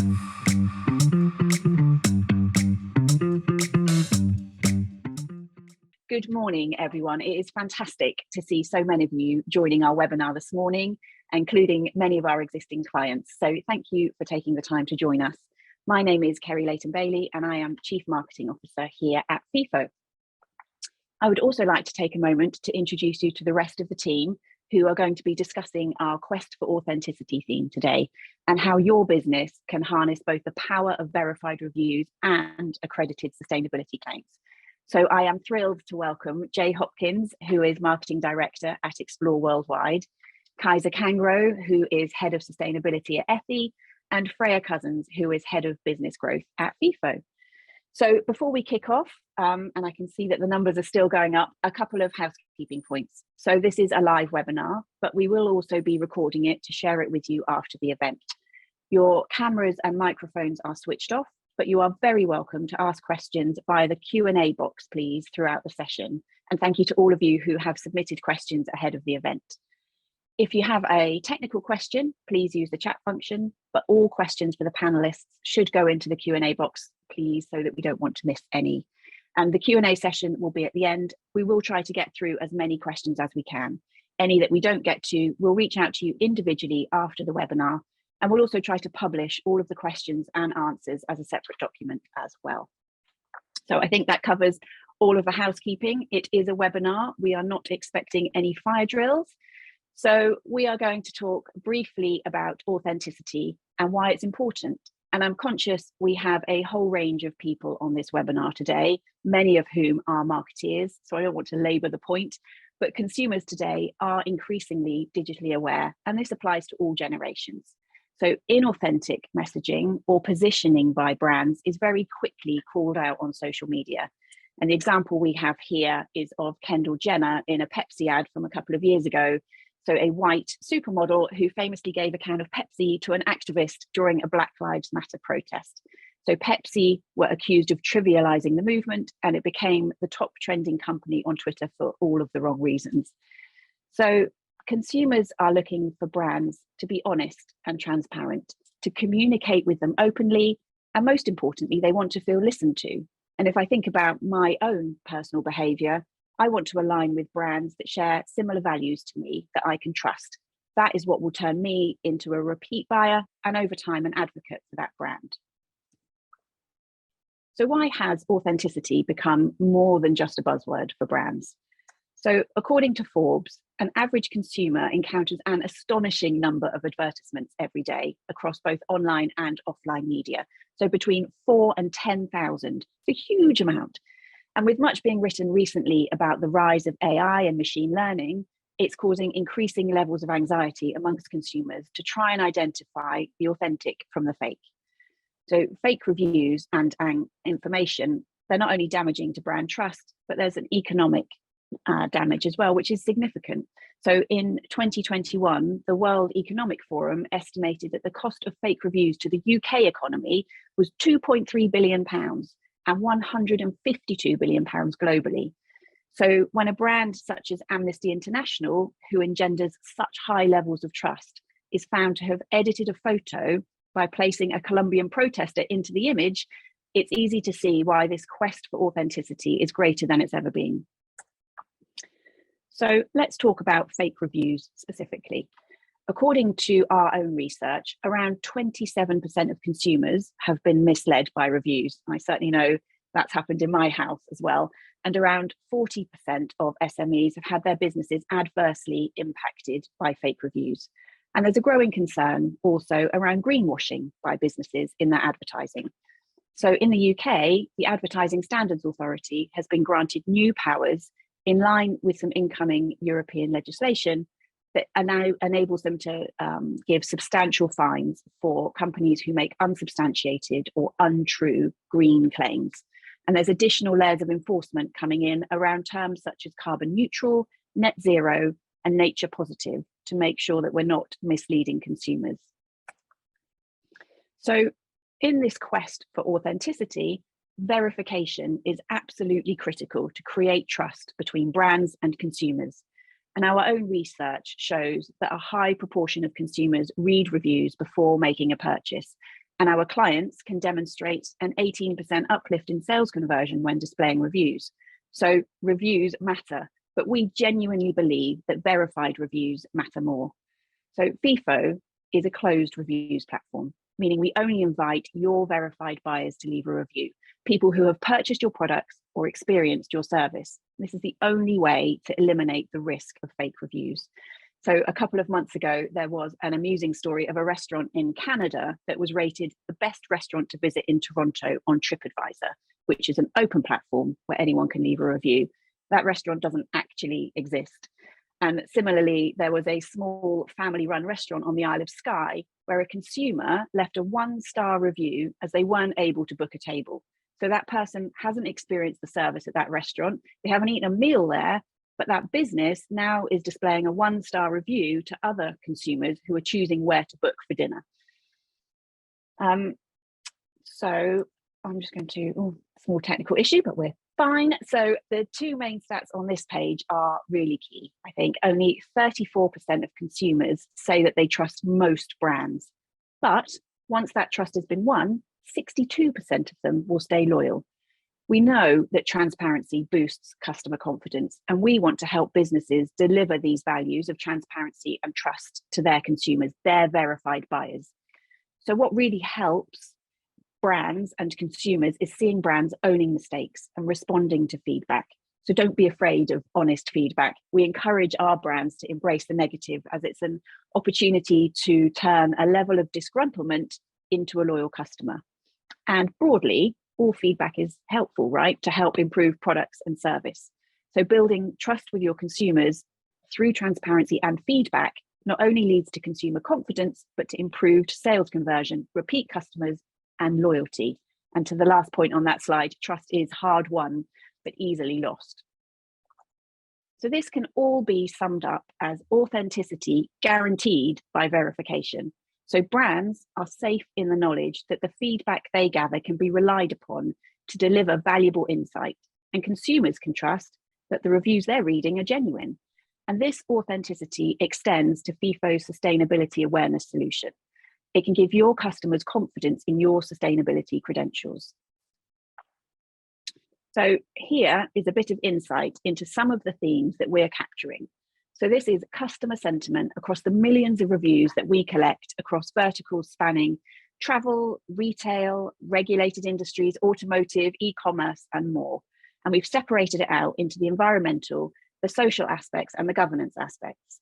Good morning, everyone. It is fantastic to see so many of you joining our webinar this morning, including many of our existing clients. So thank you for taking the time to join us. My name is Kerry Leighton-Bailey and I am Chief Marketing Officer here at Feefo. I would also like to take a moment to introduce you to the rest of the team who are going to be discussing our Quest for Authenticity theme today and how your business can harness both the power of verified reviews and accredited sustainability claims. So I am thrilled to welcome Hopkins, who is Marketing Director at Explore Worldwide, Kaisa Kangro, who is Head of Sustainability at Ethy, and Freya Couzens, who is Head of Business Growth at Feefo. So before we kick off, and I can see that the numbers are still going up, a couple of housekeeping points. So this is a live webinar, but we will also be recording it to share it with you after the event. Your cameras and microphones are switched off, but you are very welcome to ask questions via the Q&A box, please, throughout the session. And thank you to all of you who have submitted questions ahead of the event. If you have a technical question, please use the chat function, but all questions for the panelists should go into the Q&A box, please, so that we don't want to miss any. And the Q&A session will be at the end. We will try to get through as many questions as we can. Any that we don't get to, we'll reach out to you individually after the webinar. And we'll also try to publish all of the questions and answers as a separate document as well. So I think that covers all of the housekeeping. It is a webinar. We are not expecting any fire drills. So we are going to talk briefly about authenticity and why it's important. And I'm conscious we have a whole range of people on this webinar today, many of whom are marketeers. So I don't want to labor the point, but consumers today are increasingly digitally aware, and this applies to all generations. So inauthentic messaging or positioning by brands is very quickly called out on social media. And the example we have here is of Kendall Jenner in a Pepsi ad from a couple of years ago. So a white supermodel who famously gave a can of Pepsi to an activist during a Black Lives Matter protest. So Pepsi were accused of trivializing the movement, and it became the top trending company on Twitter for all of the wrong reasons. So consumers are looking for brands to be honest and transparent, to communicate with them openly, and most importantly, they want to feel listened to. And if I think about my own personal behavior, I want to align with brands that share similar values to me that I can trust. That is what will turn me into a repeat buyer and over time an advocate for that brand. So why has authenticity become more than just a buzzword for brands? So according to Forbes, an average consumer encounters an astonishing number of advertisements every day across both online and offline media. So between 4,000 and 10,000, it's a huge amount. And with much being written recently about the rise of AI and machine learning, it's causing increasing levels of anxiety amongst consumers to try and identify the authentic from the fake. So fake reviews and information, they're not only damaging to brand trust, but there's an economic damage as well, which is significant. So in 2021, the World Economic Forum estimated that the cost of fake reviews to the UK economy was £2.3 billion and £152 billion globally. So when a brand such as Amnesty International, who engenders such high levels of trust, is found to have edited a photo by placing a Colombian protester into the image, it's easy to see why this quest for authenticity is greater than it's ever been. So let's talk about fake reviews specifically. According to our own research, around 27% of consumers have been misled by reviews. I certainly know that's happened in my house as well. And around 40% of SMEs have had their businesses adversely impacted by fake reviews. And there's a growing concern also around greenwashing by businesses in their advertising. So in the UK, the Advertising Standards Authority has been granted new powers in line with some incoming European legislation that now enables them to give substantial fines for companies who make unsubstantiated or untrue green claims. And there's additional layers of enforcement coming in around terms such as carbon neutral, net zero, and nature positive to make sure that we're not misleading consumers. So in this quest for authenticity, verification is absolutely critical to create trust between brands and consumers. And our own research shows that a high proportion of consumers read reviews before making a purchase. And our clients can demonstrate an 18% uplift in sales conversion when displaying reviews. So reviews matter, but we genuinely believe that verified reviews matter more. So Feefo is a closed reviews platform, meaning we only invite your verified buyers to leave a review, people who have purchased your products or experienced your service. This is the only way to eliminate the risk of fake reviews. So a couple of months ago, there was an amusing story of a restaurant in Canada that was rated the best restaurant to visit in Toronto on TripAdvisor, which is an open platform where anyone can leave a review. That restaurant doesn't actually exist. And similarly, there was a small family-run restaurant on the Isle of Skye where a consumer left a 1-star review as they weren't able to book a table. So that person hasn't experienced the service at that restaurant. They haven't eaten a meal there, but that business now is displaying a 1-star review to other consumers who are choosing where to book for dinner. So I'm just going to, small technical issue, but we're fine. So the two main stats on this page are really key. I think only 34% of consumers say that they trust most brands, but once that trust has been won, 62% of them will stay loyal. We know that transparency boosts customer confidence, and we want to help businesses deliver these values of transparency and trust to their consumers, their verified buyers. So what really helps brands and consumers is seeing brands owning mistakes and responding to feedback. So don't be afraid of honest feedback. We encourage our brands to embrace the negative, as it's an opportunity to turn a level of disgruntlement into a loyal customer. And broadly, all feedback is helpful, right, to help improve products and service. So building trust with your consumers through transparency and feedback not only leads to consumer confidence, but to improved sales conversion, repeat customers, and loyalty. And to the last point on that slide, trust is hard won, but easily lost. So this can all be summed up as authenticity guaranteed by verification. So brands are safe in the knowledge that the feedback they gather can be relied upon to deliver valuable insight, and consumers can trust that the reviews they're reading are genuine. And this authenticity extends to Feefo's sustainability awareness solution. It can give your customers confidence in your sustainability credentials. So here is a bit of insight into some of the themes that we're capturing. So this is customer sentiment across the millions of reviews that we collect across verticals spanning travel, retail, regulated industries, automotive, e-commerce, and more. And we've separated it out into the environmental, the social aspects, and the governance aspects.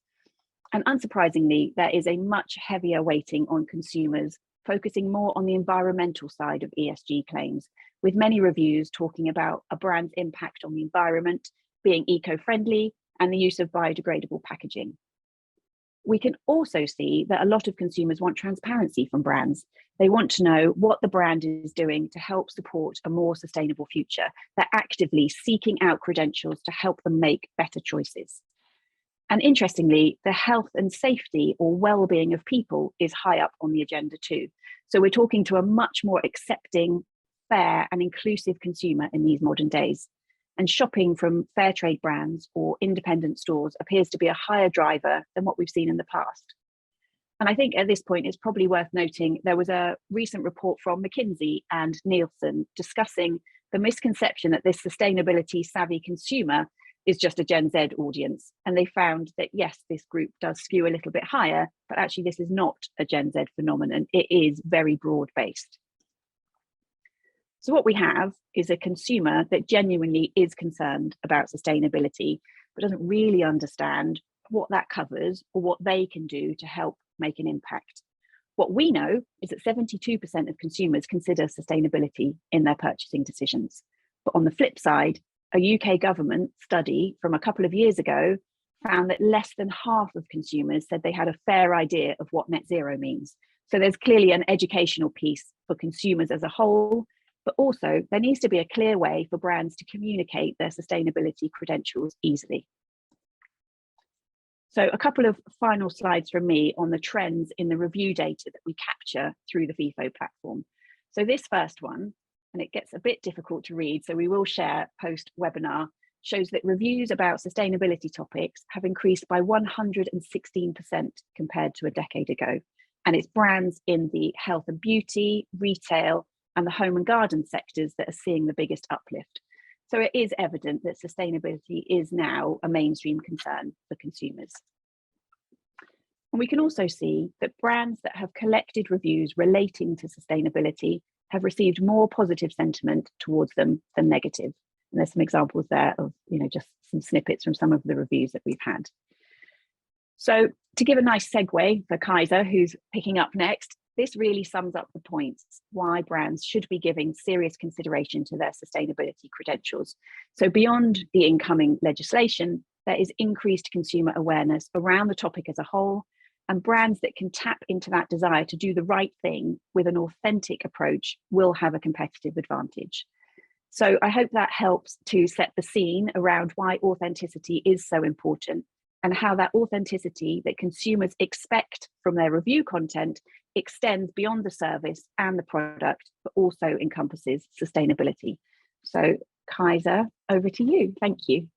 And unsurprisingly, there is a much heavier weighting on consumers, focusing more on the environmental side of ESG claims, with many reviews talking about a brand's impact on the environment, being eco-friendly, and the use of biodegradable packaging. We can also see that a lot of consumers want transparency from brands. They want to know what the brand is doing to help support a more sustainable future. They're actively seeking out credentials to help them make better choices. And interestingly, the health and safety or well-being of people is high up on the agenda too. So we're talking to a much more accepting, fair and inclusive consumer in these modern days. And shopping from fair trade brands or independent stores appears to be a higher driver than what we've seen in the past. And I think at this point, it's probably worth noting there was a recent report from McKinsey and Nielsen discussing the misconception that this sustainability savvy consumer is just a Gen Z audience. And they found that, yes, this group does skew a little bit higher, but actually this is not a Gen Z phenomenon. It is very broad based. So what we have is a consumer that genuinely is concerned about sustainability, but doesn't really understand what that covers or what they can do to help make an impact. What we know is that 72% of consumers consider sustainability in their purchasing decisions. But on the flip side, a UK government study from a couple of years ago found that less than half of consumers said they had a fair idea of what net zero means. So there's clearly an educational piece for consumers as a whole, but also there needs to be a clear way for brands to communicate their sustainability credentials easily. So a couple of final slides from me on the trends in the review data that we capture through the Feefo platform. So this first one, and it gets a bit difficult to read, so we will share post-webinar, shows that reviews about sustainability topics have increased by 116% compared to a decade ago. And it's brands in the health and beauty, retail, and the home and garden sectors that are seeing the biggest uplift. So it is evident that sustainability is now a mainstream concern for consumers. And we can also see that brands that have collected reviews relating to sustainability have received more positive sentiment towards them than negative. And there's some examples there of, just some snippets from some of the reviews that we've had. So to give a nice segue for Kaisa, who's picking up next, this really sums up the points why brands should be giving serious consideration to their sustainability credentials. So beyond the incoming legislation, there is increased consumer awareness around the topic as a whole, and brands that can tap into that desire to do the right thing with an authentic approach will have a competitive advantage. So I hope that helps to set the scene around why authenticity is so important, and how that authenticity that consumers expect from their review content extends beyond the service and the product, but also encompasses sustainability. So Kaisa, over to you. Thank you.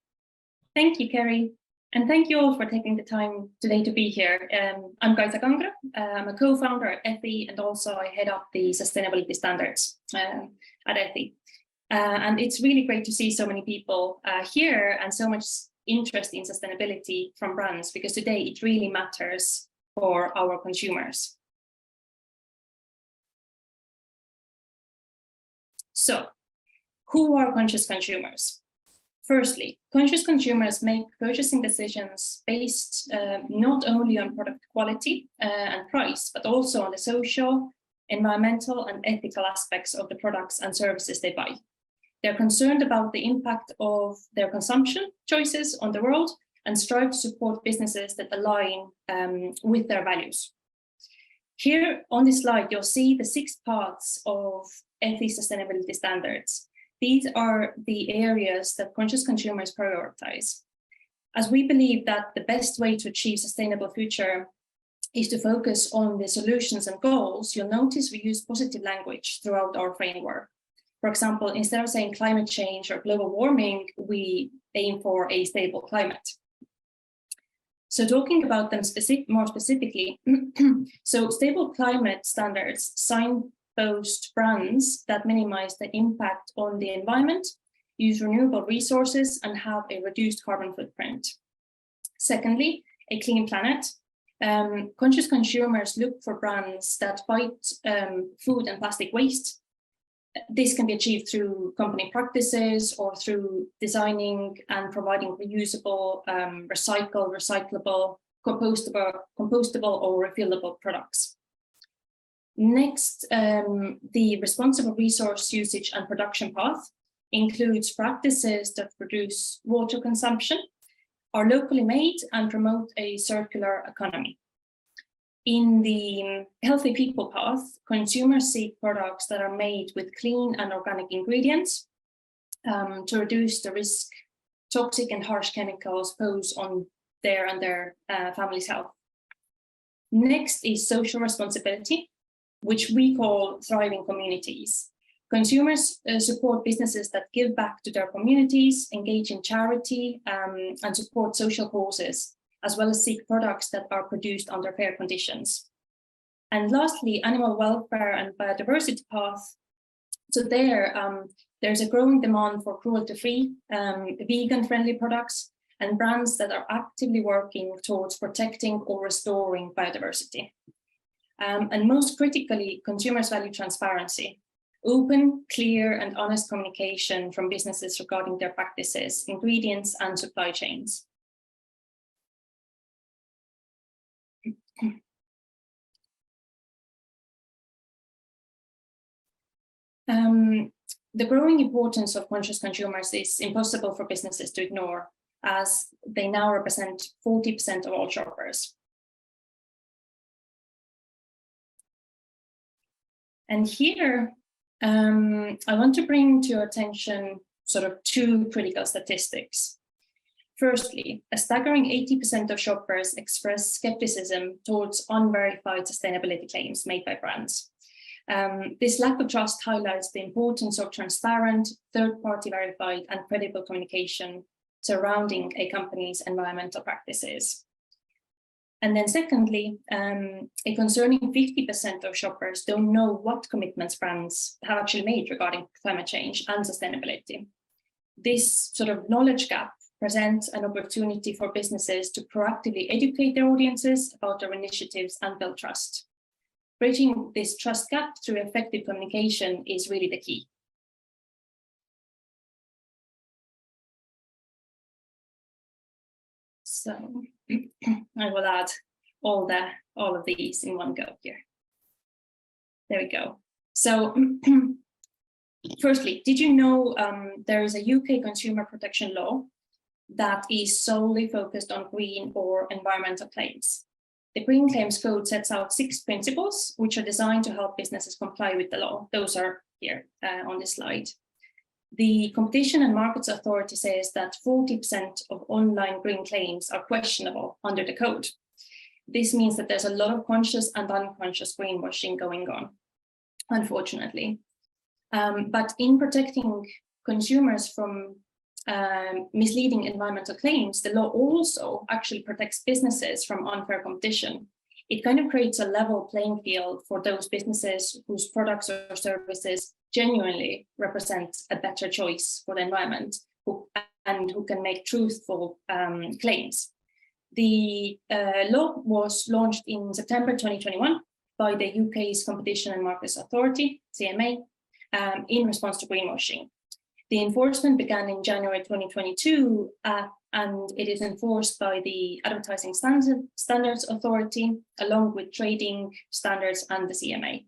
Thank you, Kerry. And thank you all for taking the time today to be here. I'm Kaisa Kangro. I'm a co-founder at Ethy, and also I head up the sustainability standards at Ethy. And it's really great to see so many people here and so much interest in sustainability from brands, because today it really matters for our consumers. So, who are conscious consumers? Firstly, conscious consumers make purchasing decisions based not only on product quality and price, but also on the social, environmental, and ethical aspects of the products and services they buy. They're concerned about the impact of their consumption choices on the world and strive to support businesses that align with their values. Here on this slide, you'll see the 6 parts of ethy sustainability standards. These are the areas that conscious consumers prioritize. As we believe that the best way to achieve sustainable future is to focus on the solutions and goals, you'll notice we use positive language throughout our framework. For example, instead of saying climate change or global warming, we aim for a stable climate. So talking about them more specifically, so stable climate standards signpost brands that minimize the impact on the environment, use renewable resources, and have a reduced carbon footprint. Secondly, a clean planet. Conscious consumers look for brands that fight food and plastic waste. This can be achieved through company practices or through designing and providing reusable, recyclable, compostable, or refillable products. Next, the responsible resource usage and production path includes practices that reduce water consumption, are locally made, and promote a circular economy. In the healthy people path, consumers seek products that are made with clean and organic ingredients to reduce the risk toxic and harsh chemicals pose on their and their family's health. Next is social responsibility, which we call thriving communities. Consumers support businesses that give back to their communities, engage in charity, and support social causes, as well as seek products that are produced under fair conditions. And lastly, animal welfare and biodiversity path. So there's a growing demand for cruelty-free, vegan-friendly products and brands that are actively working towards protecting or restoring biodiversity. And most critically, consumers value transparency, open, clear, and honest communication from businesses regarding their practices, ingredients, and supply chains. The growing importance of conscious consumers is impossible for businesses to ignore, as they now represent 40% of all shoppers. And here, I want to bring to your attention sort of 2 critical statistics. Firstly, a staggering 80% of shoppers express skepticism towards unverified sustainability claims made by brands. This lack of trust highlights the importance of transparent, third-party verified, and credible communication surrounding a company's environmental practices. And then secondly, a concerning 50% of shoppers don't know what commitments brands have actually made regarding climate change and sustainability. This sort of knowledge gap presents an opportunity for businesses to proactively educate their audiences about their initiatives and build trust. Bridging this trust gap through effective communication is really the key. So I will add all of these in one go here. There we go. So firstly, did you know there is a UK consumer protection law that is solely focused on green or environmental claims? The Green Claims Code sets out 6 principles which are designed to help businesses comply with the law. Those are here on this slide. The Competition and Markets Authority says that 40% of online green claims are questionable under the code. This means that there's a lot of conscious and unconscious greenwashing going on, unfortunately. But in protecting consumers from misleading environmental claims, the law also actually protects businesses from unfair competition. It kind of creates a level playing field for those businesses whose products or services genuinely represent a better choice for the environment and who can make truthful claims. The law was launched in September 2021 by the UK's Competition and Markets Authority, CMA, in response to greenwashing. The enforcement began in January 2022, and it is enforced by the Advertising Standards Authority, along with trading standards and the CMA.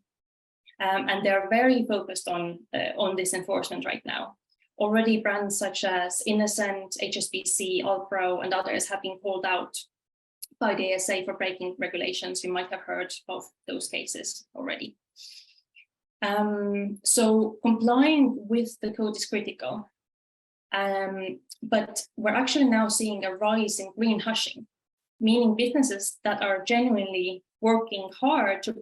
And they're very focused on this enforcement right now. Already brands such as Innocent, HSBC, Alpro, and others have been called out by the ASA for breaking regulations. You might have heard of those cases already. So complying with the code is critical, but we're actually now seeing a rise in green hushing, meaning businesses that are genuinely working hard to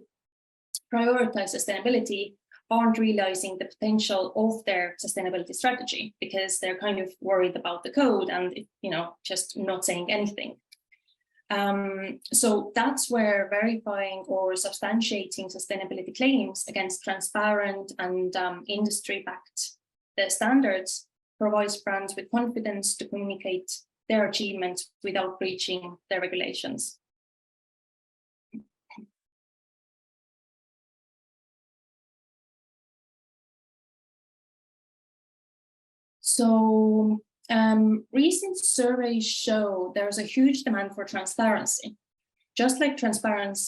prioritize sustainability aren't realizing the potential of their sustainability strategy because they're kind of worried about the code and, just not saying anything. So that's where verifying or substantiating sustainability claims against transparent and industry-backed standards provides brands with confidence to communicate their achievements without breaching their regulations. So recent surveys show there's a huge demand for transparency. Just like transparent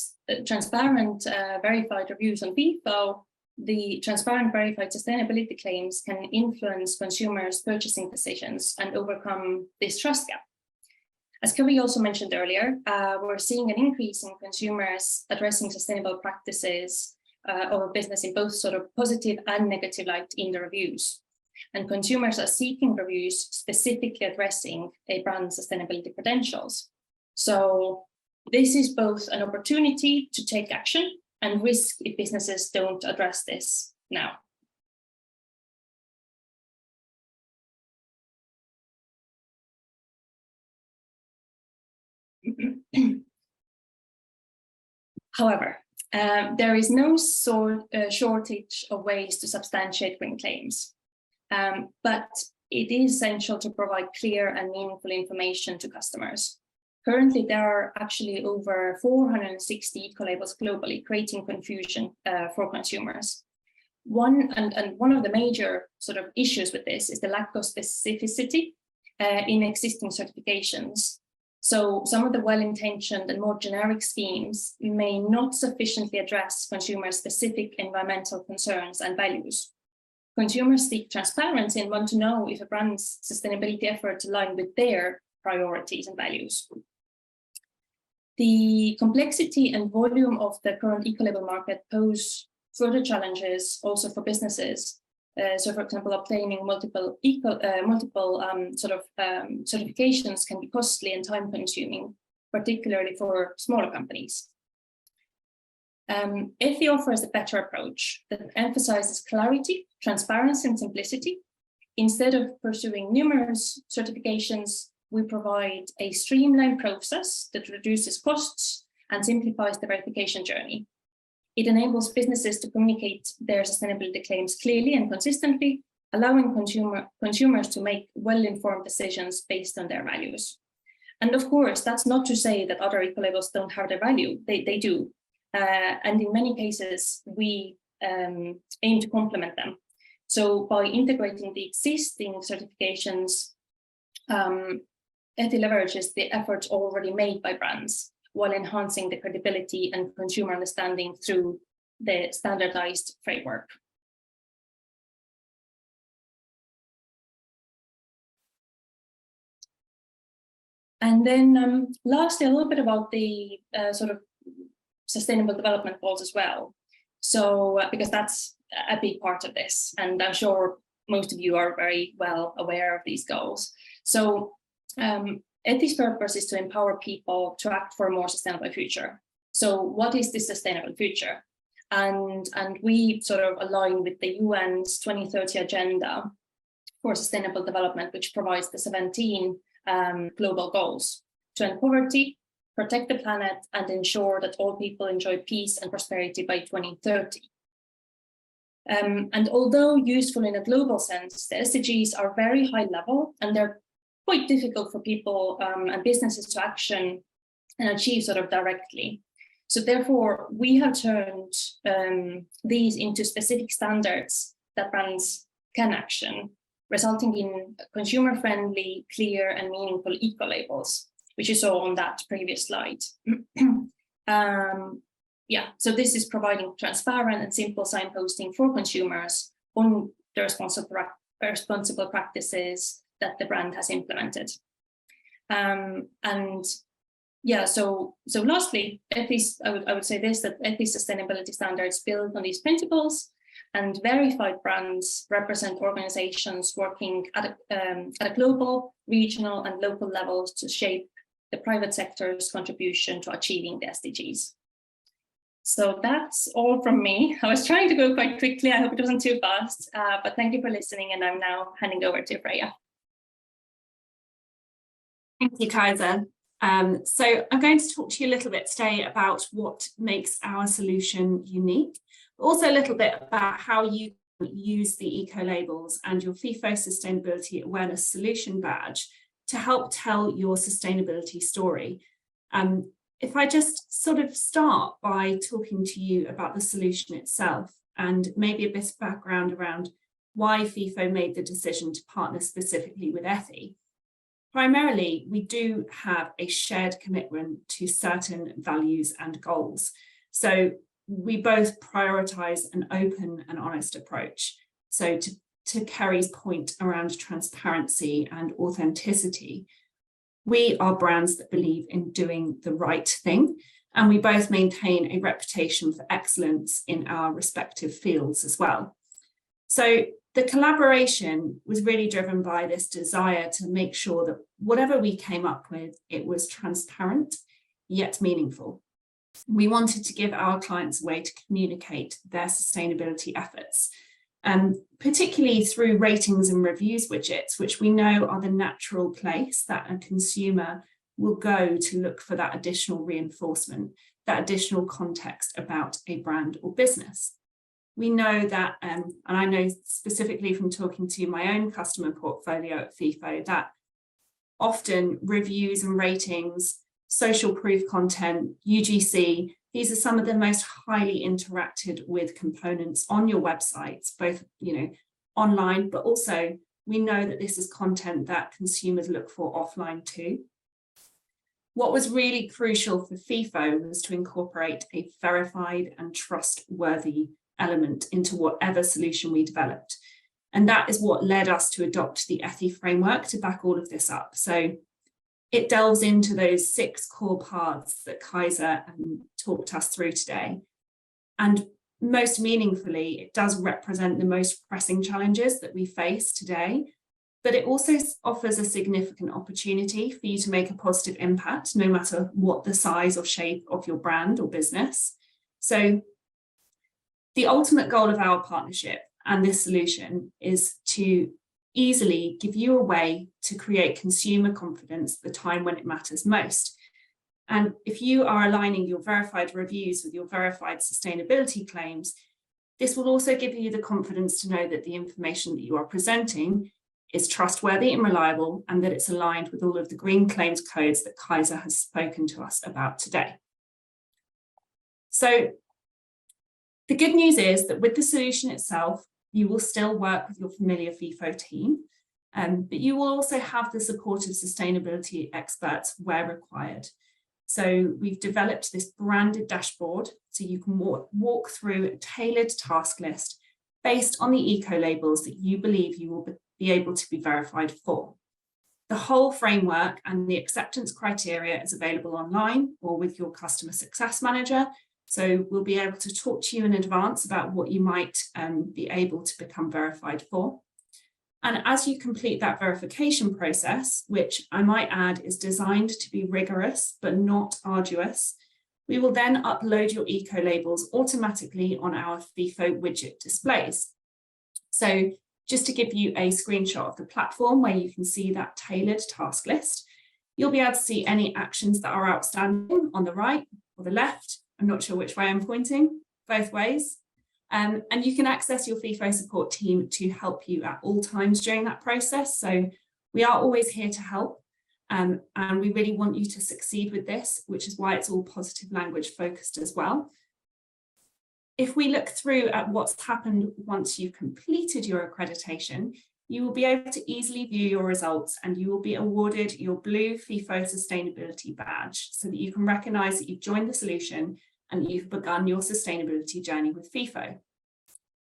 verified reviews on Feefo, the transparent verified sustainability claims can influence consumers' purchasing decisions and overcome this trust gap. As Kerry also mentioned earlier, we're seeing an increase in consumers addressing sustainable practices of a business in both sort of positive and negative light in the reviews. And consumers are seeking reviews specifically addressing a brand's sustainability credentials. So this is both an opportunity to take action and risk if businesses don't address this now. However, there is no shortage of ways to substantiate green claims. But it is essential to provide clear and meaningful information to customers. Currently, there are actually over 460 eco-labels globally, creating confusion for consumers. One of the major sort of issues with this is the lack of specificity in existing certifications. So some of the well-intentioned and more generic schemes may not sufficiently address consumer-specific environmental concerns and values. Consumers seek transparency and want to know if a brand's sustainability efforts align with their priorities and values. The complexity and volume of the current eco-label market pose further challenges also for businesses. So, for example, obtaining multiple certifications can be costly and time-consuming, particularly for smaller companies. Ethy offers a better approach that emphasizes clarity, transparency, and simplicity. Instead of pursuing numerous certifications, we provide a streamlined process that reduces costs and simplifies the verification journey. It enables businesses to communicate their sustainability claims clearly and consistently, allowing consumers to make well-informed decisions based on their values. And of course, that's not to say that other eco-labels don't have their value, they do. And in many cases, we aim to complement them. So by integrating the existing certifications, ethy leverages the efforts already made by brands while enhancing the credibility and consumer understanding through the standardized framework. And then lastly, a little bit about the sort of sustainable development goals as well. So because that's a big part of this, and I'm sure most of you are very well aware of these goals. So ethy's purpose is to empower people to act for a more sustainable future. So what is this sustainable future? And we sort of align with the UN's 2030 agenda for sustainable development, which provides the 17 global goals to end poverty, protect the planet, and ensure that all people enjoy peace and prosperity by 2030. And although useful in a global sense, the SDGs are very high level and they're quite difficult for people and businesses to action and achieve sort of directly. So therefore, we have turned these into specific standards that brands can action, resulting in consumer-friendly, clear, and meaningful eco-labels, which you saw on that previous slide. Yeah, so this is providing transparent and simple signposting for consumers on the responsible practices that the brand has implemented. And yeah, so lastly, ethy's, I would say this, that ethy's sustainability standards build on these principles, and verified brands represent organizations working at a global, regional, and local levels to shape the private sector's contribution to achieving the SDGs. So that's all from me. I was trying to go quite quickly. I hope it wasn't too fast, but thank you for listening. And I'm now handing over to Freya. Thank you, Kaisa. So I'm going to talk to you a little bit today about what makes our solution unique, but also a little bit about how you use the eco-labels and your Feefo Sustainability Awareness Solution Badge to help tell your sustainability story. If I just sort of start by talking to you about the solution itself and maybe a bit of background around why Feefo made the decision to partner specifically with ethy. Primarily, we do have a shared commitment to certain values and goals. So we both prioritise an open and honest approach. So to Kerry's point around transparency and authenticity, we are brands that believe in doing the right thing, and we both maintain a reputation for excellence in our respective fields as well. So the collaboration was really driven by this desire to make sure that whatever we came up with, it was transparent yet meaningful. We wanted to give our clients a way to communicate their sustainability efforts, particularly through ratings and reviews widgets, which we know are the natural place that a consumer will go to look for that additional reinforcement, that additional context about a brand or business. We know that, and I know specifically from talking to my own customer portfolio at Feefo, that often reviews and ratings, social proof content, UGC, these are some of the most highly interacted with components on your websites, both online, but also we know that this is content that consumers look for offline too. What was really crucial for Feefo was to incorporate a verified and trustworthy element into whatever solution we developed. And that is what led us to adopt the ethy framework to back all of this up. So it delves into those 6 core paths that Kaisa talked us through today. And most meaningfully, it does represent the most pressing challenges that we face today, but it also offers a significant opportunity for you to make a positive impact, no matter what the size or shape of your brand or business. So the ultimate goal of our partnership and this solution is to easily give you a way to create consumer confidence at the time when it matters most. And if you are aligning your verified reviews with your verified sustainability claims, this will also give you the confidence to know that the information that you are presenting is trustworthy and reliable, and that it's aligned with all of the green claims codes that Kaisa has spoken to us about today. So the good news is that with the solution itself, you will still work with your familiar Feefo team, but you will also have the support of sustainability experts where required. So we've developed this branded dashboard so you can walk through a tailored task list based on the eco labels that you believe you will be able to be verified for. The whole framework and the acceptance criteria is available online or with your customer success manager. So we'll be able to talk to you in advance about what you might be able to become verified for. And as you complete that verification process, which I might add is designed to be rigorous but not arduous, we will then upload your eco labels automatically on our Feefo widget displays. So just to give you a screenshot of the platform where you can see that tailored task list, you'll be able to see any actions that are outstanding on the right or the left. I'm not sure which way I'm pointing, both ways. And you can access your Feefo support team to help you at all times during that process. So we are always here to help, and we really want you to succeed with this, which is why it's all positive language focused as well. If we look through at what's happened once you've completed your accreditation, you will be able to easily view your results, and you will be awarded your blue Feefo sustainability badge so that you can recognise that you've joined the solution and that you've begun your sustainability journey with Feefo.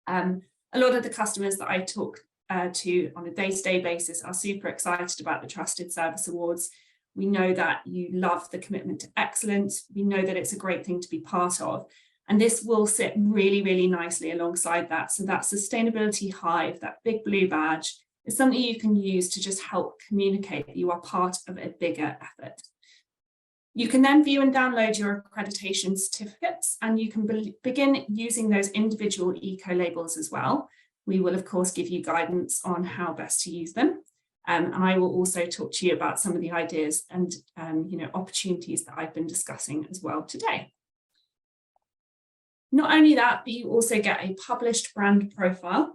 A lot of the customers that I talk to on a day-to-day basis are super excited about the Trusted Service Awards. We know that you love the commitment to excellence. We know that it's a great thing to be part of. And this will sit really, really nicely alongside that. So that sustainability hive, that big blue badge, is something you can use to just help communicate that you are part of a bigger effort. You can then view and download your accreditation certificates, and you can begin using those individual eco labels as well. We will, of course, give you guidance on how best to use them. And I will also talk to you about some of the ideas and opportunities that I've been discussing as well today. Not only that, but you also get a published brand profile.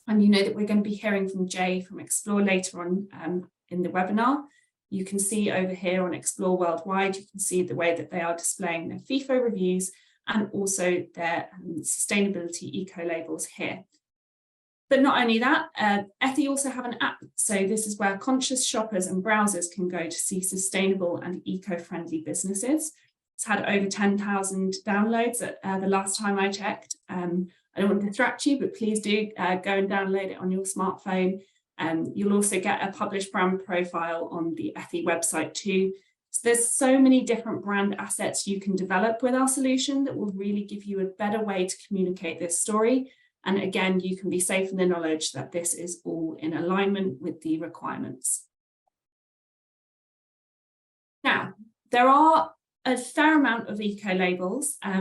And you know that we're going to be hearing from Jay from Explore later on in the webinar. You can see over here on Explore Worldwide, you can see the way that they are displaying their Feefo reviews and also their sustainability eco labels here. But not only that, Ethy also have an app. So this is where conscious shoppers and browsers can go to see sustainable and eco-friendly businesses. It's had over 10,000 downloads at the last time I checked. I don't want to distract you, but please do go and download it on your smartphone. You'll also get a published brand profile on the Ethy website too. So there's so many different brand assets you can develop with our solution that will really give you a better way to communicate this story. And again, you can be safe in the knowledge that this is all in alignment with the requirements. Now, there are a fair amount of eco labels. I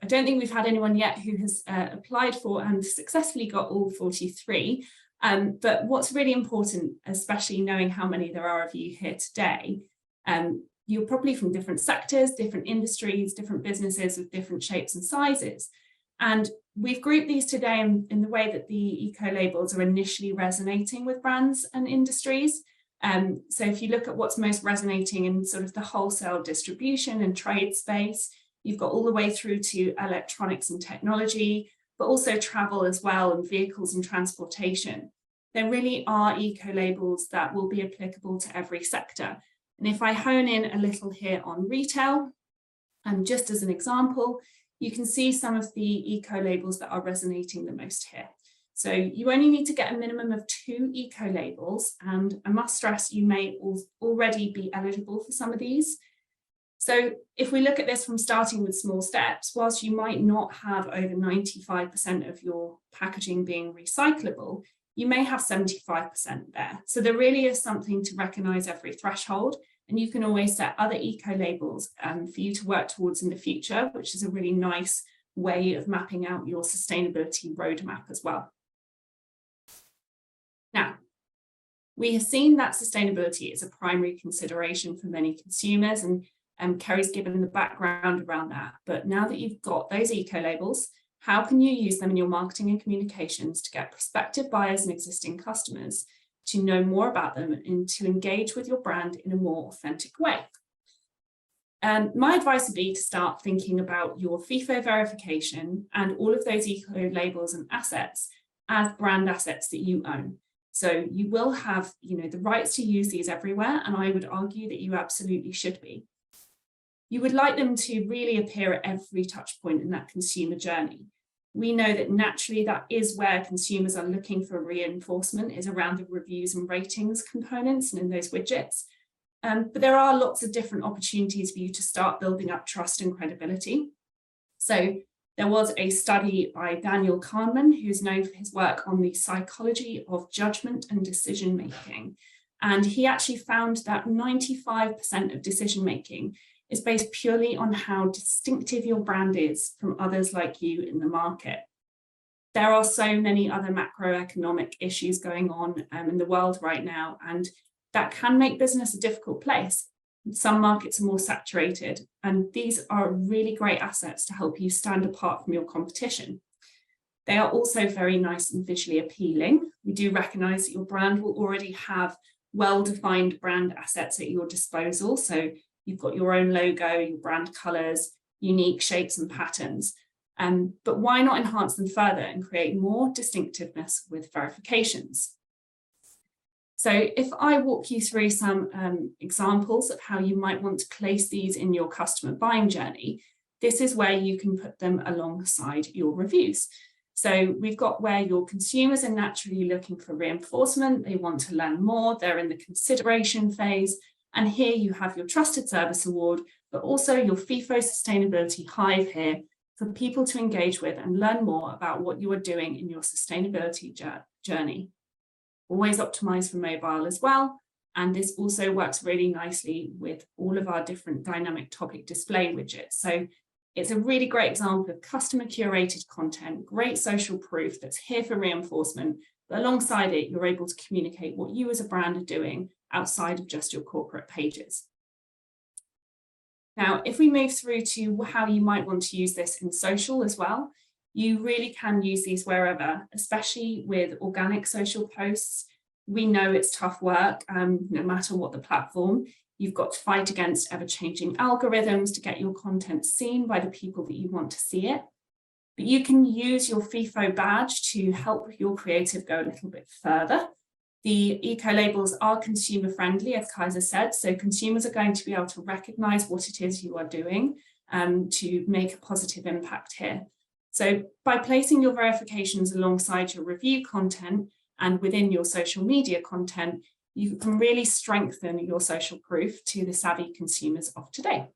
don't think we've had anyone yet who has applied for and successfully got all 43. But what's really important, especially knowing how many there are of you here today, you're probably from different sectors, different industries, different businesses with different shapes and sizes. And we've grouped these today in the way that the eco labels are initially resonating with brands and industries. So if you look at what's most resonating in sort of the wholesale distribution and trade space, you've got all the way through to electronics and technology, but also travel as well, and vehicles and transportation. There really are eco labels that will be applicable to every sector. And if I hone in a little here on retail, just as an example, you can see some of the eco labels that are resonating the most here. So you only need to get a minimum of 2 eco labels, and I must stress you may already be eligible for some of these. So if we look at this from starting with small steps, whilst you might not have over 95% of your packaging being recyclable, you may have 75% there. So there really is something to recognise every threshold, and you can always set other eco labels for you to work towards in the future, which is a really nice way of mapping out your sustainability roadmap as well. Now, We have seen that sustainability is a primary consideration for many consumers, and Kerry's given the background around that. But now that you've got those eco labels, how can you use them in your marketing and communications to get prospective buyers and existing customers to know more about them and to engage with your brand in a more authentic way? My advice would be to start thinking about your Feefo verification and all of those eco labels and assets as brand assets that you own. So you will have, the rights to use these everywhere, and I would argue that you absolutely should be. You would like them to really appear at every touch point in that consumer journey. We know that naturally that is where consumers are looking for reinforcement, is around the reviews and ratings components and in those widgets. But there are lots of different opportunities for you to start building up trust and credibility. So there was a study by Daniel Kahneman, who's known for his work on the psychology of judgment and decision making. And he actually found that 95% of decision making is based purely on how distinctive your brand is from others like you in the market. There are so many other macroeconomic issues going on in the world right now, and that can make business a difficult place. Some markets are more saturated, and these are really great assets to help you stand apart from your competition. They are also very nice and visually appealing. We do recognise that your brand will already have well-defined brand assets at your disposal. So you've got your own logo, your brand colours, unique shapes and patterns. But why not enhance them further and create more distinctiveness with verifications? So if I walk you through some examples of how you might want to place these in your customer buying journey, this is where you can put them alongside your reviews. So we've got where your consumers are naturally looking for reinforcement, they want to learn more, they're in the consideration phase, and here you have your Trusted Service Award, but also your Feefo Sustainability Hive here for people to engage with and learn more about what you are doing in your sustainability journey. Always optimized for mobile as well. And this also works really nicely with all of our different dynamic topic display widgets. So it's a really great example of customer curated content, great social proof that's here for reinforcement, but alongside it, you're able to communicate what you as a brand are doing outside of just your corporate pages. Now, if we move through to how you might want to use this in social as well, you really can use these wherever, especially with organic social posts. We know it's tough work, no matter what the platform. You've got to fight against ever-changing algorithms to get your content seen by the people that you want to see it. But you can use your Feefo badge to help your creative go a little bit further. The eco labels are consumer friendly, as Kaisa said, so consumers are going to be able to recognize what it is you are doing to make a positive impact here. So by placing your verifications alongside your review content and within your social media content, you can really strengthen your social proof to the savvy consumers of today.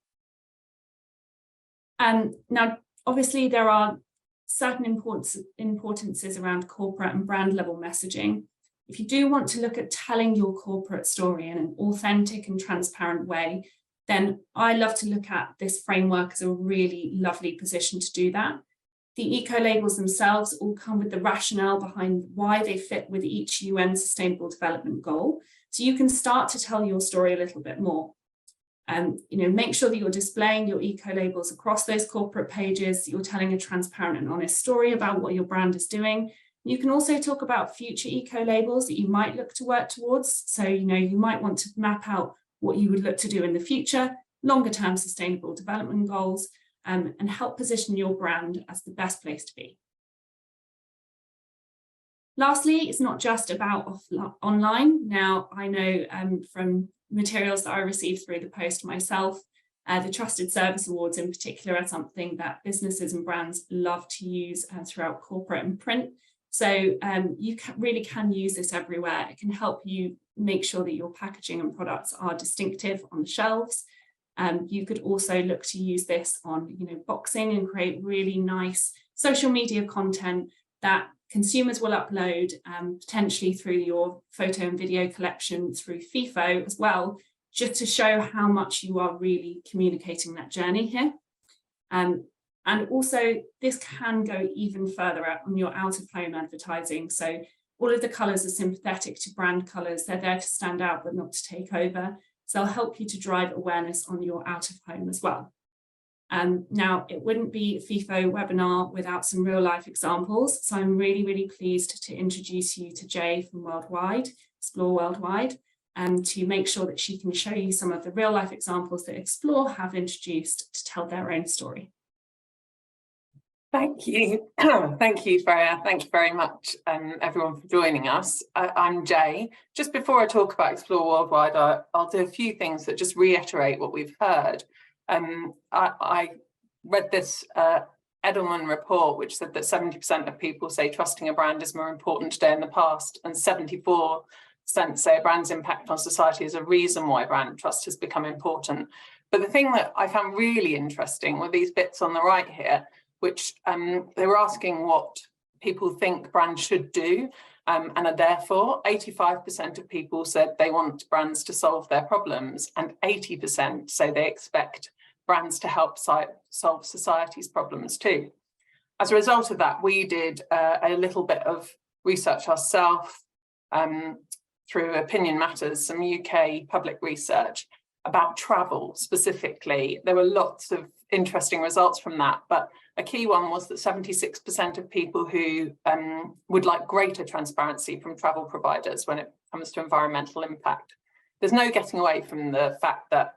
Now, obviously, there are certain importances around corporate and brand level messaging. If you do want to look at telling your corporate story in an authentic and transparent way, then I love to look at this framework as a really lovely position to do that. The eco labels themselves all come with the rationale behind why they fit with each UN Sustainable Development Goal. So you can start to tell your story a little bit more. Make sure that you're displaying your eco labels across those corporate pages, that you're telling a transparent and honest story about what your brand is doing. You can also talk about future eco labels that you might look to work towards. So, you might want to map out what you would look to do in the future, longer term sustainable development goals, and help position your brand as the best place to be. Lastly, it's not just about online. Now, I know from materials that I received through the post myself, the Trusted Service Awards in particular are something that businesses and brands love to use throughout corporate and print. So you really can use this everywhere. It can help you make sure that your packaging and products are distinctive on the shelves. You could also look to use this on, boxing and create really nice social media content that consumers will upload potentially through your photo and video collection through Feefo as well, just to show how much you are really communicating that journey here. And also this can go even further out on your out of home advertising. So All of the colours are sympathetic to brand colours. They're there to stand out, but not to take over. So they'll help you to drive awareness on your out of home as well. Now, it wouldn't be a Feefo webinar without some real life examples. So I'm really, really pleased to introduce you to Jay from Worldwide, Explore Worldwide, and to make sure that she can show you some of the real life examples that Explore have introduced to tell their own story. Thank you. Thank you, Freya. Thank you very much, everyone, for joining us. I'm Jay. Just before I talk about Explore Worldwide, I'll do a few things that just reiterate what we've heard. I read this Edelman report, which said that 70% of people say trusting a brand is more important today than the past, and 74% say a brand's impact on society is a reason why brand trust has become important. But the thing that I found really interesting were these bits on the right here, which they were asking what people think brands should do, and are therefore 85% of people said they want brands to solve their problems, and 80% say they expect brands to help solve society's problems too. As a result of that, we did a little bit of research ourselves through Opinion Matters, some UK public research about travel specifically. There were lots of interesting results from that, but a key one was that 76% of people who would like greater transparency from travel providers when it comes to environmental impact. There's no getting away from the fact that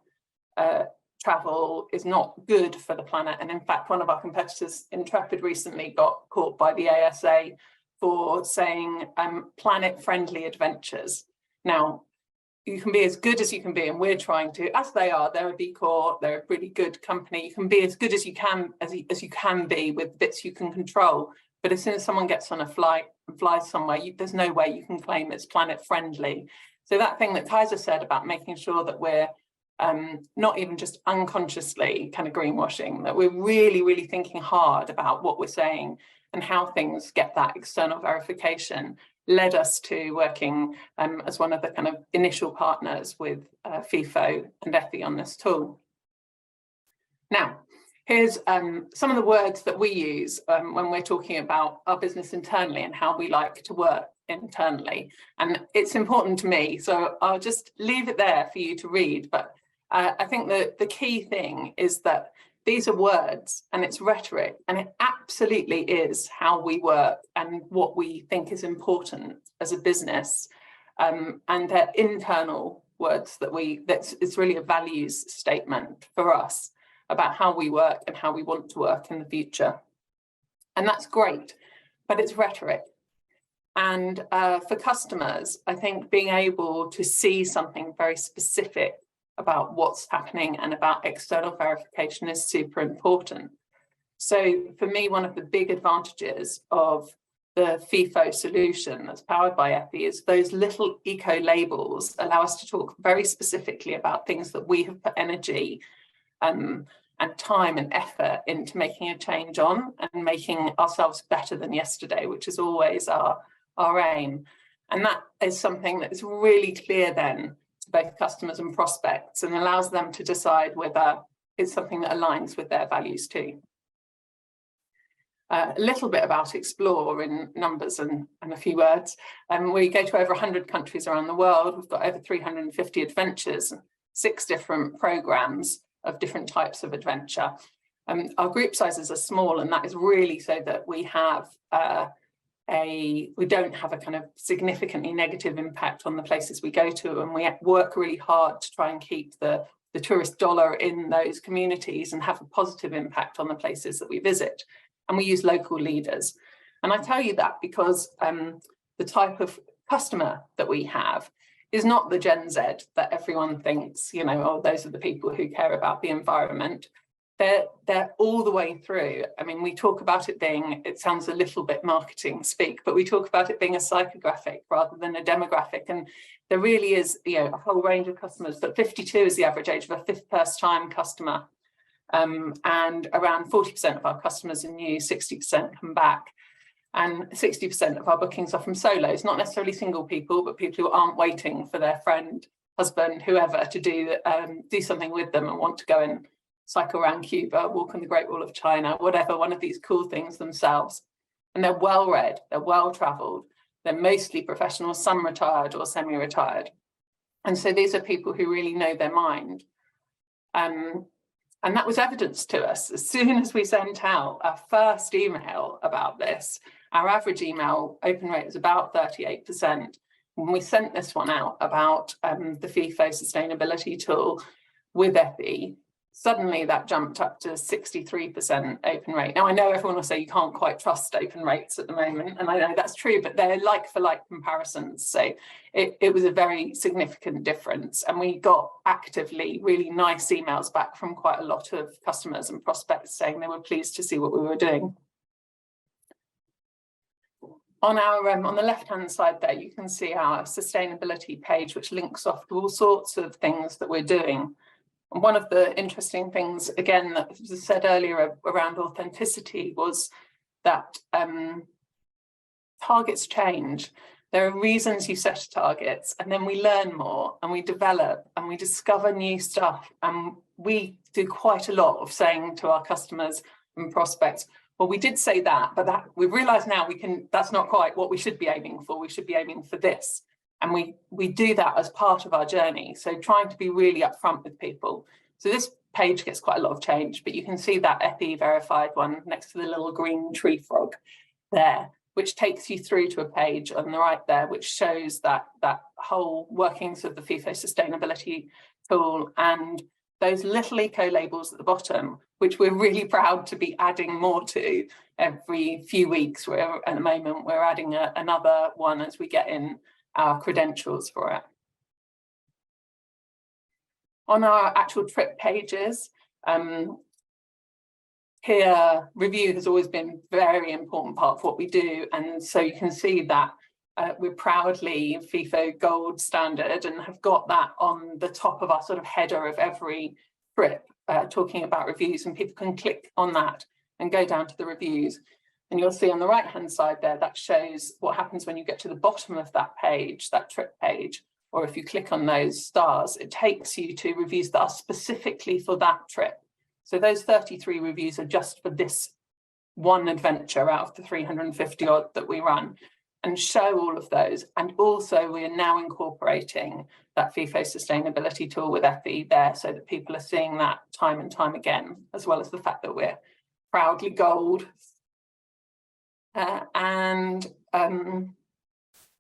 travel is not good for the planet, and in fact one of our competitors, Intrepid, recently got caught by the ASA for saying planet-friendly adventures. Now, you can be as good as you can be, and we're trying to, as they are, they're a B Corp, they're a really good company. You can be as good as you can, as you can be with bits you can control. But as soon as someone gets on a flight and flies somewhere, there's no way you can claim it's planet friendly. So that thing that Kaisa said about making sure that we're not even just unconsciously kind of greenwashing, that we're really, really thinking hard about what we're saying and how things get that external verification, led us to working as one of the kind of initial partners with Feefo and Ethy on this tool. Now, here's some of the words that we use when we're talking about our business internally and how we like to work internally. And it's important to me, so I'll just leave it there for you to read. But I think that the key thing is that these are words and it's rhetoric, and it absolutely is how we work and what we think is important as a business. And they're internal words that it's really a values statement for us about how we work and how we want to work in the future. And that's great, but it's rhetoric. And for customers, I think being able to see something very specific about what's happening and about external verification is super important. So for me, one of the big advantages of the Feefo solution that's powered by Ethy is those little eco labels allow us to talk very specifically about things that we have put energy and time and effort into making a change on, and making ourselves better than yesterday, which is always our aim. And that is something that is really clear then to both customers and prospects, and allows them to decide whether it's something that aligns with their values too. A little bit about Explore in numbers and a few words. We go to over 100 countries around the world. We've got over 350 adventures, 6 different programs of different types of adventure. Our group sizes are small, and that is really so that we have we don't have a kind of significantly negative impact on the places we go to, and we work really hard to try and keep the tourist dollar in those communities and have a positive impact on the places that we visit. And we use local leaders. And I tell you that because the type of customer that we have is not the Gen Z that everyone thinks, you know, oh, those are the people who care about the environment. They're all the way through. I mean, we talk about it being, it sounds a little bit marketing speak, but we talk about it being a psychographic rather than a demographic. And there really is, you know, a whole range of customers, but 52 is the average age of a first-time customer. And around 40% of our customers are new, 60% come back. And 60% of our bookings are from solos, not necessarily single people, but people who aren't waiting for their friend, husband, whoever to do something with them and want to go and cycle around Cuba, walk on the Great Wall of China, whatever, one of these cool things themselves. And they're well read, they're well traveled, They're mostly professionals, some retired or semi-retired. And so these are people who really know their mind. And that was evidence to us. As soon as we sent out our first email about this, our average email open rate was about 38%. When we sent this one out about the Feefo sustainability tool with ethy, suddenly that jumped up to 63% open rate. Now, I know everyone will say you can't quite trust open rates at the moment, and I know that's true, but they're like for like comparisons. So it was a very significant difference. And we got actively really nice emails back from quite a lot of customers and prospects saying they were pleased to see what we were doing. On our on the left-hand side there, you can see our sustainability page, which links off to all sorts of things that we're doing. And one of the interesting things, again, that was said earlier around authenticity was that targets change. There are reasons you set targets, and then we learn more and we develop and we discover new stuff. And we do quite a lot of saying to our customers and prospects, well, we did say that, but that we realise now that's not quite what we should be aiming for. We should be aiming for this. And we do that as part of our journey. So trying to be really upfront with people. So this page gets quite a lot of change, but you can see that ethy verified one next to the little green tree frog there, which takes you through to a page on the right there, which shows that whole workings of the Feefo sustainability tool and those little eco labels at the bottom, which we're really proud to be adding more to every few weeks. At the moment, we're adding another one as we get in our credentials for it. On our actual trip pages, here review has always been a very important part of what we do, and so you can see that we're proudly Feefo Gold Standard and have got that on the top of our sort of header of every trip, talking about reviews, and people can click on that and go down to the reviews. And you'll see on the right-hand side there, that shows what happens when you get to the bottom of that page, that trip page, or if you click on those stars, it takes you to reviews that are specifically for that trip. So those 33 reviews are just for this one adventure out of the 350 odd that we run, and show all of those. And also we are now incorporating that Feefo sustainability tool with ethy there, so that people are seeing that time and time again, as well as the fact that we're proudly gold. We're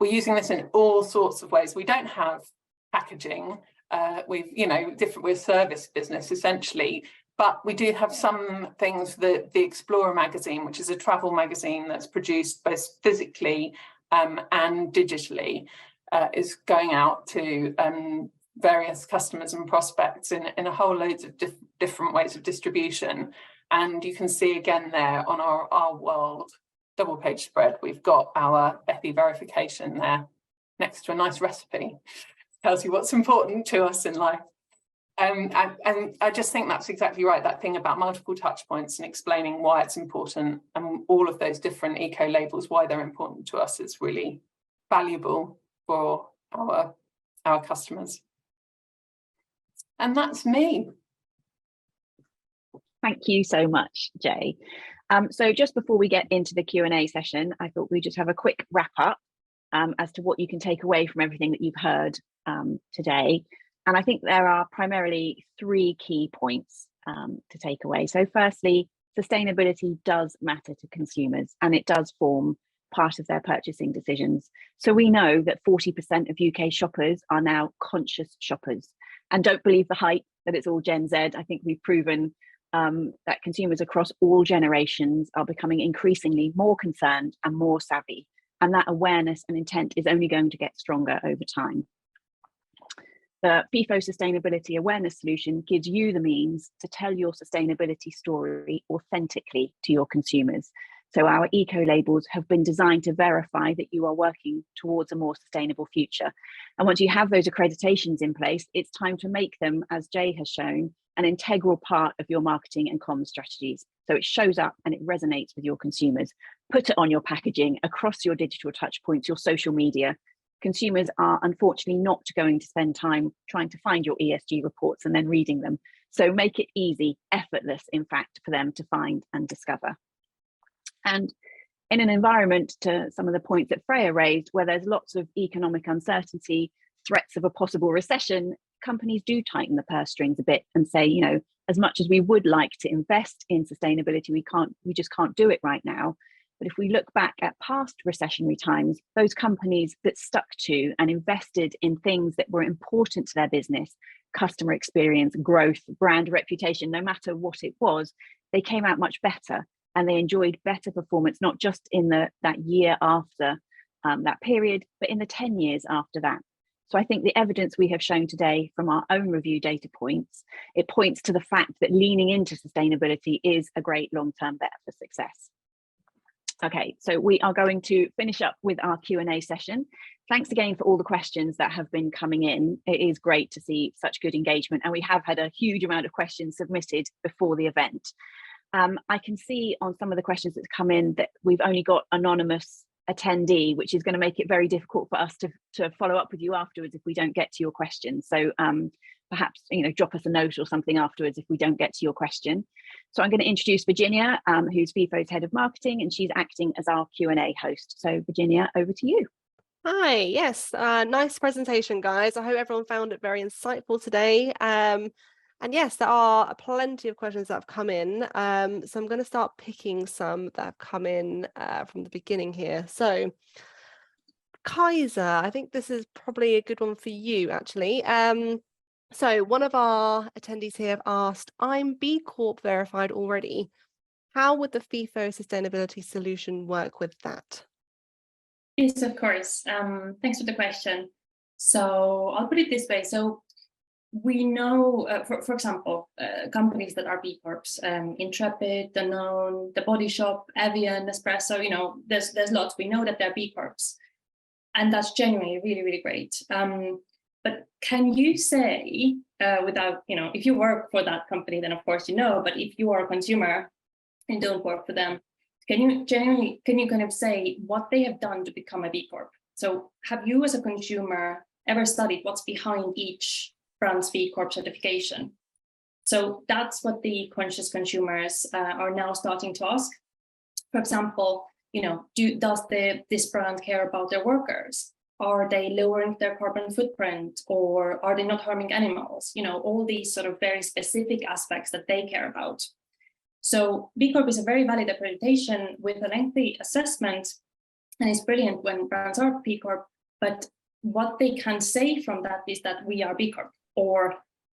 using this in all sorts of ways. We don't have packaging. We're a service business essentially, but we do have some things that the Explorer magazine, which is a travel magazine that's produced both physically and digitally, is going out to various customers and prospects in a whole loads of different ways of distribution. And you can see again there on our world double page spread, we've got our ethy verification there next to a nice recipe. Tells you what's important to us in life. And I just think that's exactly right, that thing about multiple touch points and explaining why it's important, and all of those different eco labels, why they're important to us, is really valuable for our customers. And that's me. Thank you so much, Jay. So just before we get into the Q&A session, I thought we'd just have a quick wrap up as to what you can take away from everything that you've heard today. And I think there are primarily three key points to take away. So firstly, sustainability does matter to consumers, and it does form part of their purchasing decisions. So we know that 40% of UK shoppers are now conscious shoppers. And don't believe the hype that it's all Gen Z. I think we've proven that consumers across all generations are becoming increasingly more concerned and more savvy. And that awareness and intent is only going to get stronger over time. The Feefo Sustainability Awareness Solution gives you the means to tell your sustainability story authentically to your consumers. So our eco labels have been designed to verify that you are working towards a more sustainable future. And once you have those accreditations in place, it's time to make them, as Jay has shown, an integral part of your marketing and comms strategies. So it shows up and it resonates with your consumers. Put it on your packaging, across your digital touch points, your social media. Consumers are unfortunately not going to spend time trying to find your ESG reports and then reading them. So make it easy, effortless, in fact, for them to find and discover. And in an environment, to some of the points that Freya raised, where there's lots of economic uncertainty, threats of a possible recession, companies do tighten the purse strings a bit and say, you know, as much as we would like to invest in sustainability, we just can't do it right now. But if we look back at past recessionary times, those companies that stuck to and invested in things that were important to their business, customer experience, growth, brand reputation, no matter what it was, they came out much better, and they enjoyed better performance, not just in that year after that period, but in the 10 years after that. So I think the evidence we have shown today from our own review data points, it points to the fact that leaning into sustainability is a great long-term bet for success. Okay, so we are going to finish up with our Q&A session. Thanks again for all the questions that have been coming in. It is great to see such good engagement, and we have had a huge amount of questions submitted before the event. I can see on some of the questions that come in that we've only got anonymous attendee, which is going to make it very difficult for us to follow up with you afterwards if we don't get to your question. So perhaps, you know, drop us a note or something afterwards if we don't get to your question. So I'm going to introduce Virginia, who's Feefo's head of marketing, and she's acting as our Q&A host. So Virginia, over to you. Hi, yes, nice presentation, guys. I hope everyone found it very insightful today. And yes, there are plenty of questions that have come in. So I'm going to start picking some that have come in from the beginning here. So Kaisa, I think this is probably a good one for you, actually. So one of our attendees here have asked, I'm B Corp verified already. How would the Feefo sustainability solution work with that? Yes, of course. Thanks for the question. So I'll put it this way. So we know, for example, companies that are B Corps, Intrepid, Danone, The Body Shop, Evian, Nespresso, you know, there's lots. We know that they're B Corps. And that's genuinely really, really great. But can you say, without, you know, if you work for that company, then of course you know, but if you are a consumer and don't work for them, can you kind of say what they have done to become a B Corp? So have you as a consumer ever studied what's behind each brand's B Corp certification? So that's what the conscious consumers are now starting to ask. For example, you know, does this brand care about their workers? Are they lowering their carbon footprint, or are they not harming animals? You know, all these sort of very specific aspects that they care about. So B Corp is a very valid accreditation with a lengthy assessment, and it's brilliant when brands are B Corp, but what they can say from that is that we are B Corp, or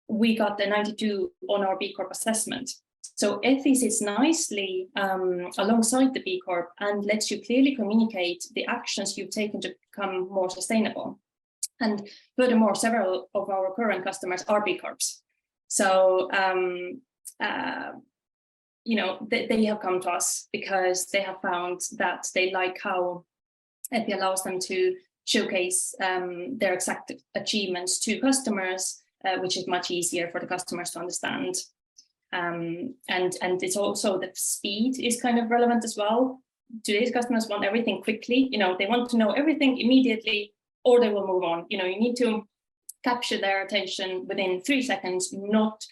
we got the 92 on our B Corp assessment. So ethy sits nicely alongside the B Corp and lets you clearly communicate the actions you've taken to become more sustainable. And furthermore, several of our current customers are B Corps. So, you know, they have come to us because they have found that they like how ethy allows them to showcase their exact achievements to customers, which is much easier for the customers to understand. And it's also the speed is kind of relevant as well. Today's customers want everything quickly. You know, they want to know everything immediately, or they will move on. You know, you need to capture their attention within 3 seconds, not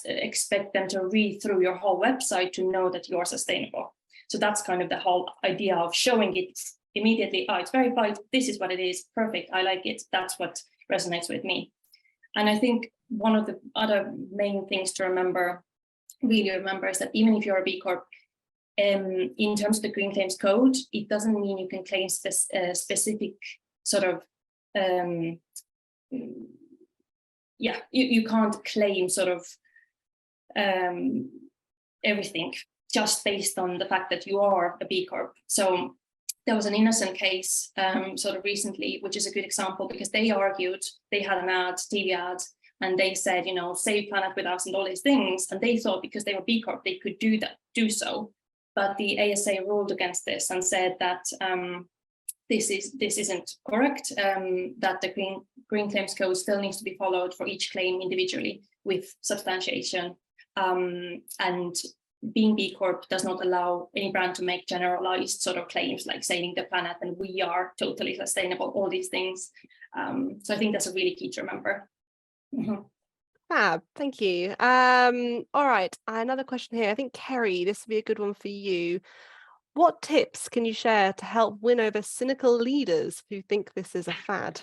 expect them to read through your whole website to know that you're sustainable. So that's kind of the whole idea of showing it immediately. Oh, it's verified. This is what it is. Perfect. I like it. That's what resonates with me. And I think one of the other main things to really remember, is that even if you're a B Corp, in terms of the Green Claims Code, it doesn't mean you can claim specific sort of, you can't claim sort of everything just based on the fact that you are a B Corp. So there was an Innocent case sort of recently, which is a good example, because they argued, they had an ad, TV ad, and they said, you know, save planet with us and all these things. And they thought because they were B Corp, they could do so. But the ASA ruled against this and said that this isn't correct, that the Green Claims Code still needs to be followed for each claim individually with substantiation. And being B Corp does not allow any brand to make generalized sort of claims like saving the planet and we are totally sustainable, all these things. So I think that's a really key to remember. Mm-hmm. Fab, thank you. All right, another question here. I think Kerry, this would be a good one for you. what tips can you share to help win over cynical leaders who think this is a fad?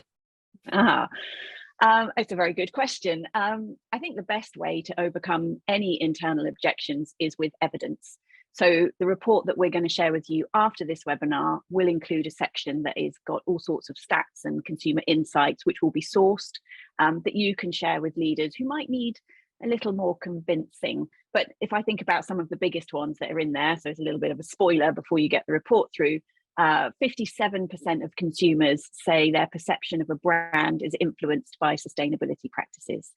It's a very good question. I think the best way to overcome any internal objections is with evidence. So the report that we're going to share with you after this webinar will include a section that is got all sorts of stats and consumer insights, which will be sourced, that you can share with leaders who might need a little more convincing. But if I think about some of the biggest ones that are in there, so it's a little bit of a spoiler before you get the report through, 57% of consumers say their perception of a brand is influenced by sustainability practices.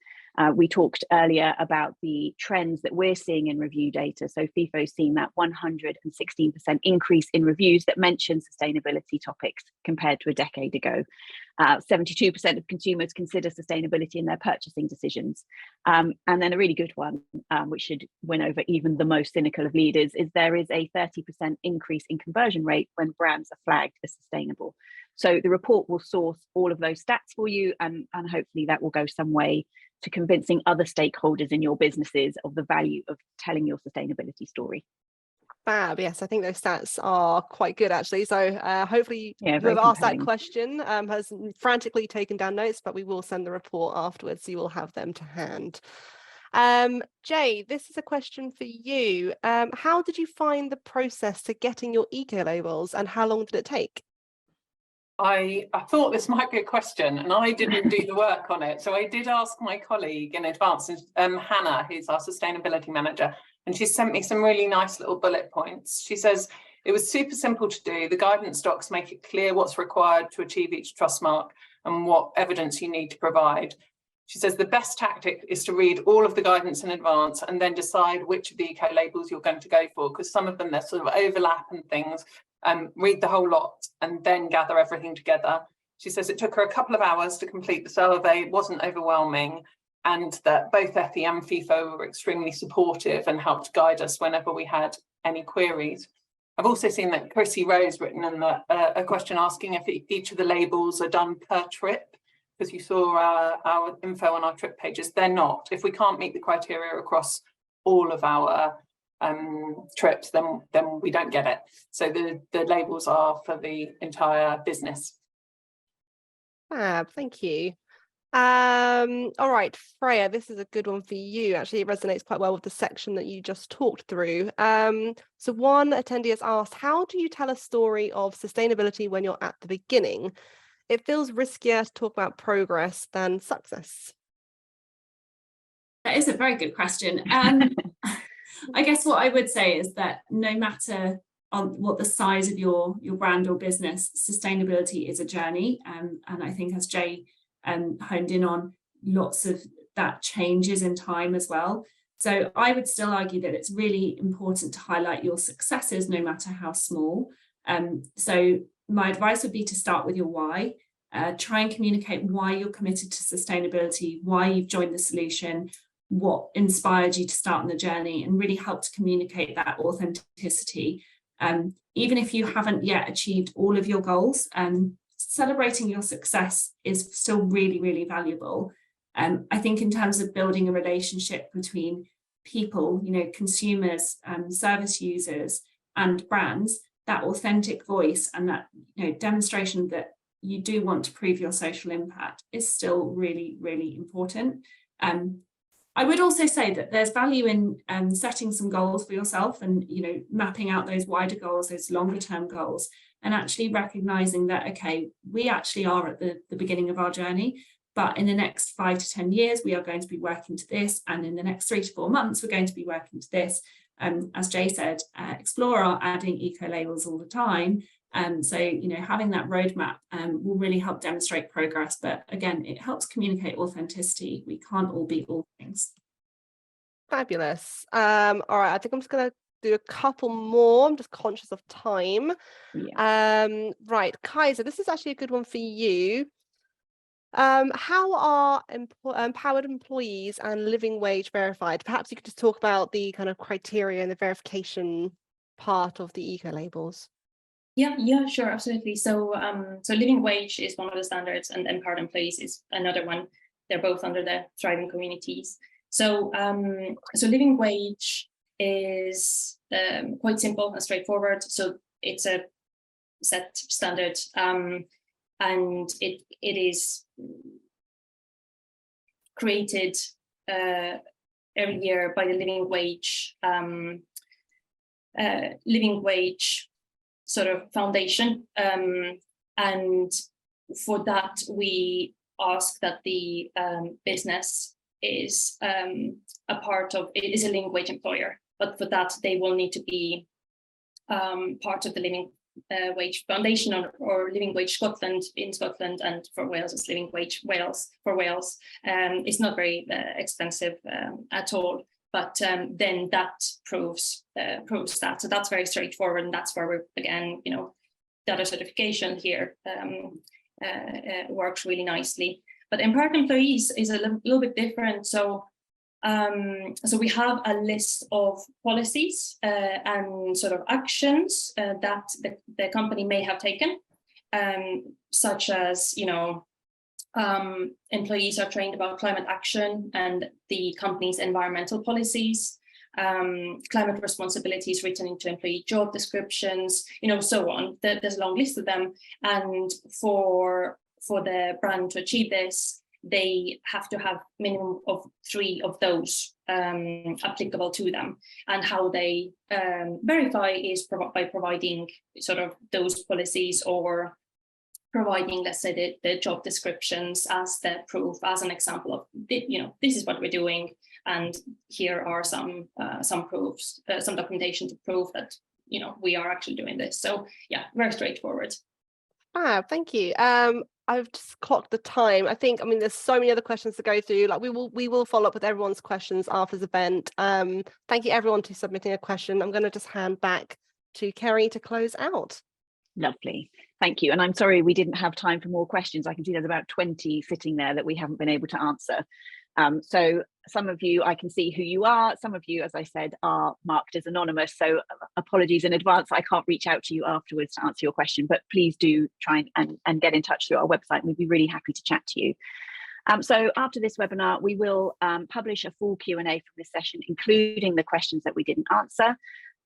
We talked earlier about the trends that we're seeing in review data. So Feefo's seen that 116% increase in reviews that mention sustainability topics compared to a decade ago. 72% of consumers consider sustainability in their purchasing decisions. And then a really good one, which should win over even the most cynical of leaders, is there is a 30% increase in conversion rate when brands are flagged as sustainable. So the report will source all of those stats for you, and hopefully that will go some way to convincing other stakeholders in your businesses of the value of telling your sustainability story. Fab. Yes, I think those stats are quite good actually. So hopefully whoever asked that question has frantically taken down notes, but we will send the report afterwards, so you will have them to hand. Jay, this is a question for you. How did you find the process to getting your eco labels, and how long did it take? I thought this might be a question, and I didn't do the work on it. So I did ask my colleague in advance, Hannah, who's our sustainability manager, and she sent me some really nice little bullet points. She says it was super simple to do. The guidance docs make it clear what's required to achieve each trust mark and what evidence you need to provide. She says the best tactic is to read all of the guidance in advance and then decide which of the eco labels you're going to go for, because some of them, they're sort of overlap and things. Read the whole lot and then gather everything together. She says it took her a couple of hours to complete the survey. It wasn't overwhelming, and that both Ethy and Feefo were extremely supportive and helped guide us whenever we had any queries. I've also seen that Chrissy Rose written in a question asking if each of the labels are done per trip, because you saw our info on our trip pages. They're not. If we can't meet the criteria across all of our trips, then we don't get it. So the labels are for the entire business. Thank you. All right, Freya, this is a good one for you. Actually, it resonates quite well with the section that you just talked through. So one attendee has asked, how do you tell a story of sustainability when you're at the beginning? It feels riskier to talk about progress than success. That is a very good question. I guess what I would say is that no matter on what the size of your brand or business, sustainability is a journey. And I think, as Jay honed in on, lots of that changes in time as well. So I would still argue that it's really important to highlight your successes, no matter how small. So my advice would be to start with your why. Try and communicate why you're committed to sustainability, why you've joined the solution, what inspired you to start on the journey, and really help to communicate that authenticity. Even if you haven't yet achieved all of your goals, celebrating your success is still really, really valuable. I think in terms of building a relationship between people, consumers, service users and brands, that authentic voice and that demonstration that you do want to prove your social impact is still really, really important. I would also say that there's value in setting some goals for yourself and mapping out those wider goals, those longer term goals, and actually recognizing that, okay, we actually are at the beginning of our journey, but in the next 5 to 10 years, we are going to be working to this, and in the next 3 to 4 months, we're going to be working to this. As Jay said, Explore are adding eco labels all the time. So, having that roadmap will really help demonstrate progress. But again, it helps communicate authenticity. We can't all be all things. Fabulous. All right, I think I'm just going to do a couple more. I'm just conscious of time. Yeah. Right, Kaisa, this is actually a good one for you. How are empowered employees and living wage verified? Perhaps you could just talk about the kind of criteria and the verification part of the eco labels. Yeah, sure, absolutely. So living wage is one of the standards, and empowered employees is another one. They're both under the thriving communities. So living wage is quite simple and straightforward. So it's a set standard, and it is created every year by the living wage sort of foundation, and for that we ask that the business is it is a living wage employer, but for that they will need to be part of the living wage foundation or living wage Scotland in Scotland, and for Wales it's living wage Wales for Wales. It's not very expensive at all, but then that proves that. So that's very straightforward, and that's where we're, again, data certification here works really nicely. But empowered employees is a little bit different. So we have a list of policies and sort of actions that the company may have taken, such as, employees are trained about climate action and the company's environmental policies, climate responsibilities written into employee job descriptions, so on. There's a long list of them. And for the brand to achieve this, they have to have minimum of 3 of those applicable to them. And how they verify is by providing sort of those policies, or providing, let's say, the job descriptions as the proof, as an example of, this is what we're doing, and here are some proofs, some documentation to prove that, we are actually doing this. So yeah, very straightforward. Thank you. I've just clocked the time. I mean, there's so many other questions to go through. Like, we will follow up with everyone's questions after the event. Thank you everyone for submitting a question. I'm going to just hand back to Kerry to close out. Lovely, thank you. And I'm sorry we didn't have time for more questions. I can see there's about 20 sitting there that we haven't been able to answer. So some of you, I can see who you are. Some of you, as I said, are marked as anonymous. So apologies in advance. I can't reach out to you afterwards to answer your question, but please do try and get in touch through our website. We'd be really happy to chat to you. So after this webinar, we will publish a full Q&A from this session, including the questions that we didn't answer.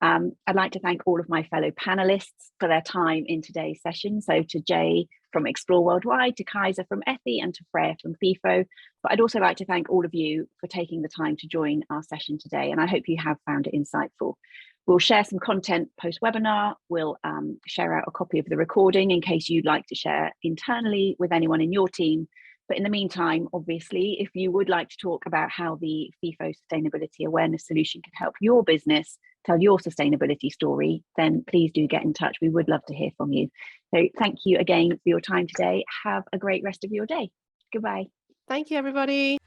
I'd like to thank all of my fellow panelists for their time in today's session. So to Jay from Explore Worldwide, to Kaisa from Ethy, and to Freya from Feefo. But I'd also like to thank all of you for taking the time to join our session today, and I hope you have found it insightful. We'll share some content post-webinar. We'll share out a copy of the recording in case you'd like to share internally with anyone in your team. But in the meantime, obviously, if you would like to talk about how the Feefo Sustainability Awareness Solution can help your business tell your sustainability story, then please do get in touch. We would love to hear from you. So thank you again for your time today. Have a great rest of your day. Goodbye. Thank you, everybody.